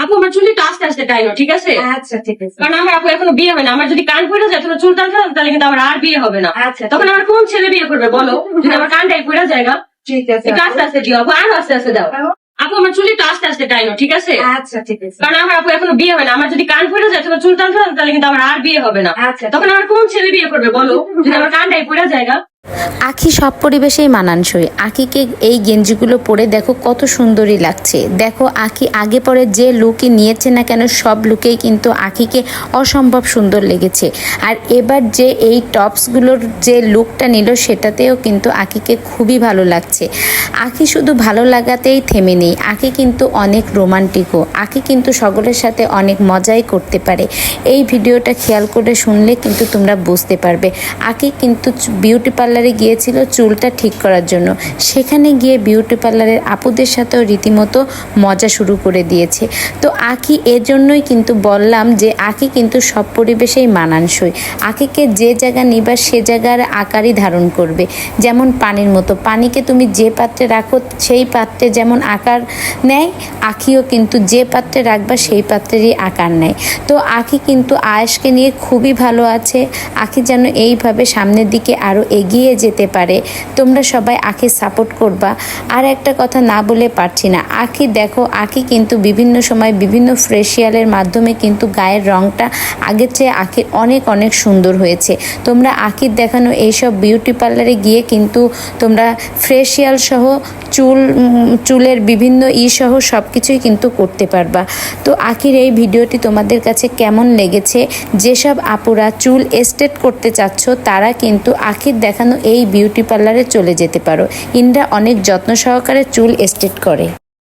আপু আমার চুলটা আস্তে আস্তে টাইনো, ঠিক আছে? আচ্ছা ঠিক আছে। কারণ আমার আপু এখনো বিয়ে হয় না। আমার যদি কান পড়ে যায় তাহলে চুল টান ফেলাম, তাহলে কিন্তু আমার আর বিয়ে হবে না। আচ্ছা তখন আমার কোন ছেলে বিয়ে করবে বলো? যদি আমার কানটাই পড়ে যায় না। ঠিক আছে। একটু আস্তে আস্তে দিও আপু, আরো আস্তে আস্তে দাও। আপু আমার চুলটা আস্তে আস্তে টাইনো, ঠিক আছে? আচ্ছা ঠিক আছে। কারণ আমার আপু এখনো বিয়ে হয় না। আমার যদি কান পড়ে যায় তাহলে চুল টান ফেলাম, তাহলে কিন্তু আমার আর বিয়ে হবে না। আচ্ছা তখন আমার কোন ছেলে বিয়ে করবে বলো? যদি আমার কানটাই পড়ে যায় না। আঁখি সব পরিবেশেই মানানসই। আঁখিকে এই গেঞ্জিগুলো পরে দেখো কত সুন্দরই লাগছে। দেখো আঁখি আগে পরে যে লুকই নিয়েছে না কেন, সব লুকেই কিন্তু আঁখিকে অসম্ভব সুন্দর লেগেছে। আর এবার যে এই টপসগুলোর যে লুকটা নিল সেটাতেও কিন্তু আঁখিকে খুবই ভালো লাগছে। আঁখি শুধু ভালো লাগাতেই থেমে নেই, আঁখি কিন্তু অনেক রোমান্টিকও। আঁখি কিন্তু সকলের সাথে অনেক মজাই করতে পারে। এই ভিডিওটা খেয়াল করে শুনলে কিন্তু তোমরা বুঝতে পারবে। আঁখি কিন্তু বিউটি পার্লারে গিয়েছিল চুলটা ঠিক করার জন্য। সেখানে গিয়ে বিউটি পার্লারের আপুদের সাথেও রীতিমতো মজা শুরু করে দিয়েছে। তো আঁখি এজন্যই কিন্তু বললাম যে আঁখি কিন্তু সব পরিবেশেই মানানসই। আঁখিকে যে জায়গা নিবা সে জায়গার আকারই ধারণ করবে। যেমন পানির মতো, পানিকে তুমি যে পাত্রে রাখো সেই পাত্রে যেমন আকার নেয়, আঁখিও কিন্তু যে পাত্রে রাখবা সেই পাত্রেরই আকার নেয়। তো আঁখি কিন্তু আয়েশকে নিয়ে খুবই ভালো আছে। আঁখি যেন এইভাবে সামনের দিকে আরও এগিয়ে যেতে পারে। তোমরা সবাই আঁখি সাপোর্ট করবা। আর একটা কথা না বলে পারছি না, আঁখি দেখো, আঁখি কিন্তু বিভিন্ন সময় বিভিন্ন ফেসিয়ালের মাধ্যমে কিন্তু গায়ের রঙটা আগের চেয়ে আঁখির অনেক অনেক সুন্দর হয়েছে। তোমরা আঁখির দেখানো এইসব বিউটি পার্লারে গিয়ে কিন্তু তোমরা ফেসিয়াল সহ চুলের বিভিন্ন সহ সব কিছুই কিন্তু করতে পারবা। তো আঁখির এই ভিডিওটি তোমাদের কাছে কেমন লেগেছে? যেসব আপুরা চুল স্ট্রেট করতে চাচ্ছ তারা কিন্তু আঁখির দেখানো এই বিউটি পার্লারে চলে যেতে পারো। ইনরা অনেক যত্ন সহকারে চুল স্ট্রেট করে।